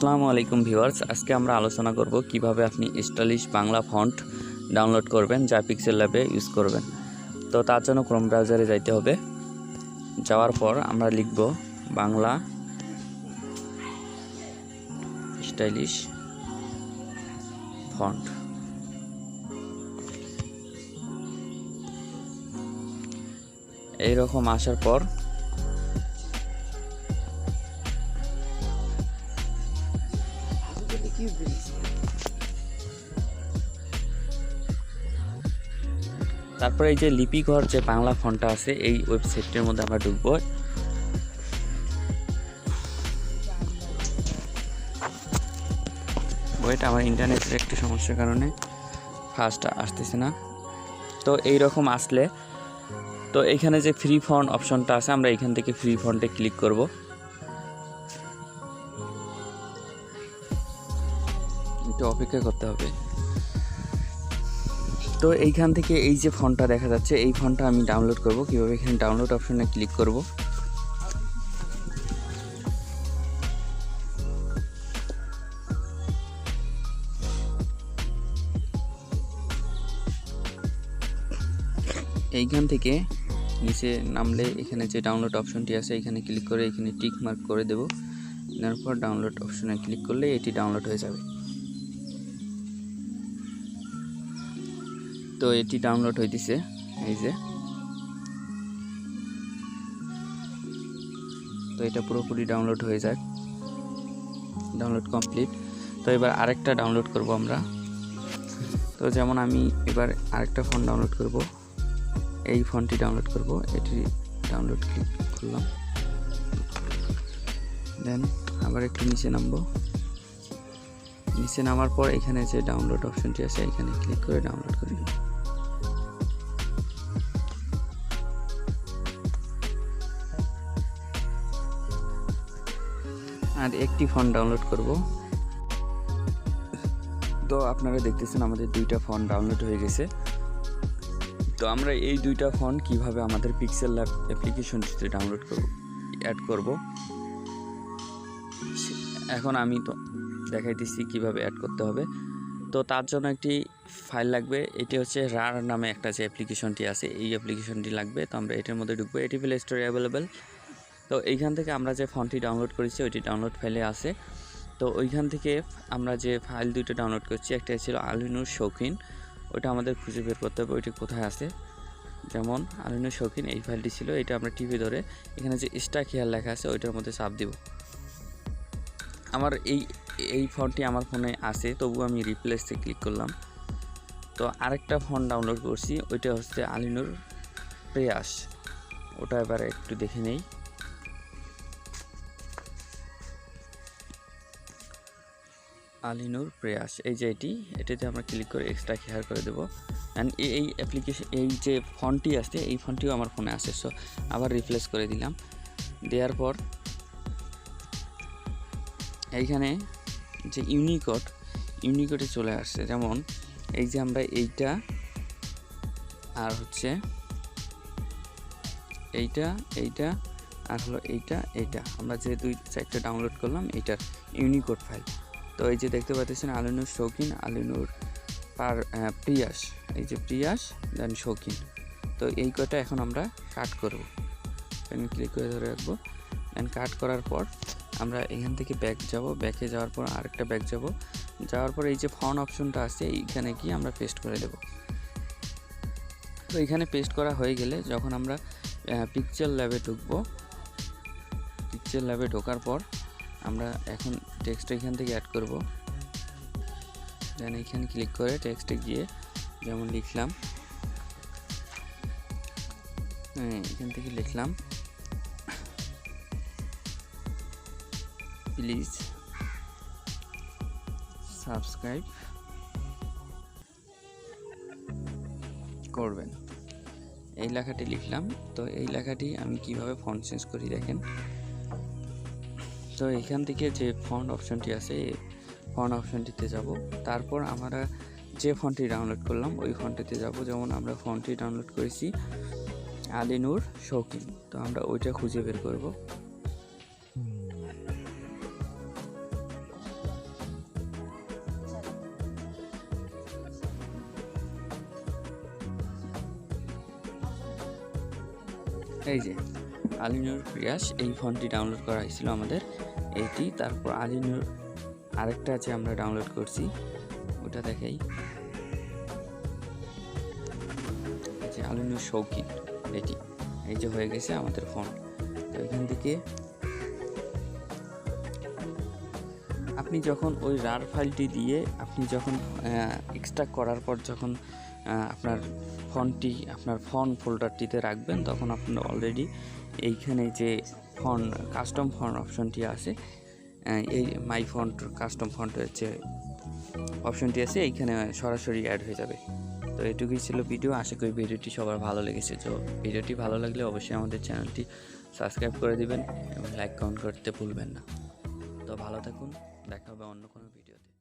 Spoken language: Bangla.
আসসালামু আলাইকুম ভিউয়ার্স, আজকে আমরা আলোচনা করব কিভাবে আপনি স্টাইলিশ বাংলা ফন্ট ডাউনলোড করবেন যা পিক্সেল ল্যাবে ইউজ করবেন। তো তার জন্য ক্রোম ব্রাউজারে যাইতে হবে। যাওয়ার পর আমরা লিখব বাংলা স্টাইলিশ ফন্ট। এইরকম আসার পর তারপরে এই যে লিপিঘর যে বাংলা ফন্টটা আছে এই ওয়েবসাইটের মধ্যে আমরা ঢুকবো। বইটা আমার ইন্টারনেটের একটি সমস্যার কারণে ফার্স্ট আসতেছে না। তো এই রকম আসলে তো এইখানে যে ফ্রি ফন্ট অপশনটা আছে আমরা এখান থেকে ফ্রি ফন্টে ক্লিক করব। একটু অপেক্ষা করতে হবে। তো এইখান থেকে এই যে ফন্টটা দেখা যাচ্ছে এই ফন্টটা আমি ডাউনলোড করব। কিভাবে এখানে ডাউনলোড অপশনে ক্লিক করব। এইখান থেকে নিচে নামলে এখানে যে ডাউনলোড অপশনটি আছে এখানে ক্লিক করে এখানে টিক মার্ক করে দেব। তারপর ডাউনলোড অপশনে ক্লিক করলে এটি ডাউনলোড হয়ে যাবে। তো এটি ডাউনলোড হইতেছে, এই যে। তো এটা পুরোপুরি ডাউনলোড হয়ে যাক। Download complete. তো এবার আরেকটা ডাউনলোড করব আমরা। তো যেমন আমি এবার আরেকটা ফন্ট ডাউনলোড করব। এই ফন্টটি ডাউনলোড করব। এটি ডাউনলোড ক্লিক করলাম। দেন আবার একটু নিচে নামবো। নিচে নামার পর এখানে যে ডাউনলোড অপশনটি আছে এখানে ক্লিক করে ডাউনলোড করে নিব। আর একটি ফন্ট ডাউনলোড করব। তো আপনারা দেখতেছেন আমাদের দুইটা ফন্ট ডাউনলোড হয়ে গেছে। তো আমরা এই দুইটা ফন্ট কিভাবে আমাদের পিক্সেল ল্যাব অ্যাপ্লিকেশনটিতে ডাউনলোড করব, অ্যাড করব, এখন আমি তো দেখাইতেছি কিভাবে অ্যাড করতে হবে। তো তার জন্য একটি ফাইল লাগবে। এটি হচ্ছে রার নামে একটা যে অ্যাপ্লিকেশনটি আছে এই অ্যাপ্লিকেশনটি লাগবে। তো আমরা এটার মধ্যে ঢুকবো। এটি প্লে স্টোরে অ্যাভেলেবেল। তো এইখান থেকে আমরা যে ফন্টটি ডাউনলোড করেছি ওইটি ডাউনলোড ফাইলে আছে। তো ওইখান থেকে আমরা যে ফাইল দুটো ডাউনলোড করছি একটা ছিল আলিনুর শৌখিন, ওইটা আমাদের খুঁজে বের করতে হবে ওইটি কোথায় আছে। যেমন আলিনুর শৌখিন এই ফাইলটি ছিল, এটা আমরা টিপে ধরে এখানে যে স্টাক হেয়ার লেখা আছে ওইটার মধ্যে চাপ দিব। আমার এই ফন্টটি আমার ফোনে আছে, তবু আমি রিপ্লেসে ক্লিক করলাম। তো আরেকটা ফন্ট ডাউনলোড করছি, ওইটা হচ্ছে আলিনুর প্রয়াস। ওটা এবার একটু দেখে নেই। আলিনুর প্রয়াস, এই যে এটাতে আমরা ক্লিক করে এক্সট্রা হেয়ার করে দেবো। অ্যান্ড এই অ্যাপ্লিকেশন এই যে ফন্টটি আছে এই ফন্টটিও আমার ফোনে আছে। সো আবার রিপ্লেস করে দিলাম। দেওয়ার পর এইখানে যে ইউনিকোডে চলে আসছে। যেমন এই যে আমরা এইটা আর হচ্ছে এইটা আর হলো এইটা আমরা যে দুই চারটা ডাউনলোড করলাম এইটার ইউনিকোড ফাইল। তো এই যে দেখতে পাচ্ছেন আলিনুর শৌখিন, আলিনুর প্রিয়াস, এই যে প্রিয়াস দেন শৌখিন। তো এই কটা এখন আমরা কাট করব। এখানে ক্লিক করে ধরে রাখবো। দেন কাট করার পর আমরা এখান থেকে ব্যাক যাব। ব্যাকে যাওয়ার পর আরেকটা ব্যাক যাওয়ার পর এই যে ফন্ট অপশনটা আছে এইখানে গিয়ে আমরা পেস্ট করে দেব। তো এখানে পেস্ট করা হয়ে গেলে যখন আমরা পিকচার ল্যাবে ঢুকবো, পিকচার ল্যাবে ঢোকার পর আমরা এখন টেক্সট এখান থেকে অ্যাড করব। দেন এখানে ক্লিক করে টেক্সটে গিয়ে যেমন লিখলাম, এখান থেকে লিখলাম প্লিজ সাবস্ক্রাইব করবেন, এই লেখাটি লিখলাম। তো এই লেখাটি আমি কিভাবে ফন্ট চেঞ্জ করি দেখেন। তো এখান থেকে যে ফন্ট অপশনটি আছে এই ফন্ট অপশনটিতে যাব। তারপর আমরা যে ফন্টটি ডাউনলোড করলাম ওই ফন্টটিতে যাব। যেমন আমরা ফন্টটি ডাউনলোড করেছি আলিনুর শৌখিন, তো আমরা ওইটা খুঁজে বের করব। এই যে আলিনুর প্রিয়াস, এই ফন্টটি ডাউনলোড করা হয়েছিল আমাদের এইটি। তারপর আলিনুর আরেকটা আছে আমরা ডাউনলোড করছি, ওটা দেখাই। এই যে আলিনুর শৌখিন, এটি এই যে হয়ে গেছে আমাদের ফন্ট। তো এখান থেকে আপনি যখন ওই রার ফাইলটি দিয়ে আপনি যখন এক্সট্রাক্ট করার পর যখন আপনার ফন্টটি আপনার ফন্ট ফোল্ডারটিতে রাখবেন, তখন আপনার অলরেডি এইখানে যে ফন্ট কাস্টম ফন্ট অপশনটি আছে, এই মাই ফন্ট কাস্টম ফন্টের যে অপশনটি আছে এইখানে সরাসরি অ্যাড হয়ে যাবে। তো এটুকুই ছিল ভিডিও। আশা করি ভিডিওটি সবার ভালো লেগেছে। তো ভিডিওটি ভালো লাগলে অবশ্যই আমাদের চ্যানেলটি সাবস্ক্রাইব করে দিবেন এবং লাইক কমেন্ট করতে ভুলবেন না। তো ভালো থাকুন, দেখা হবে অন্য কোনো ভিডিওতে।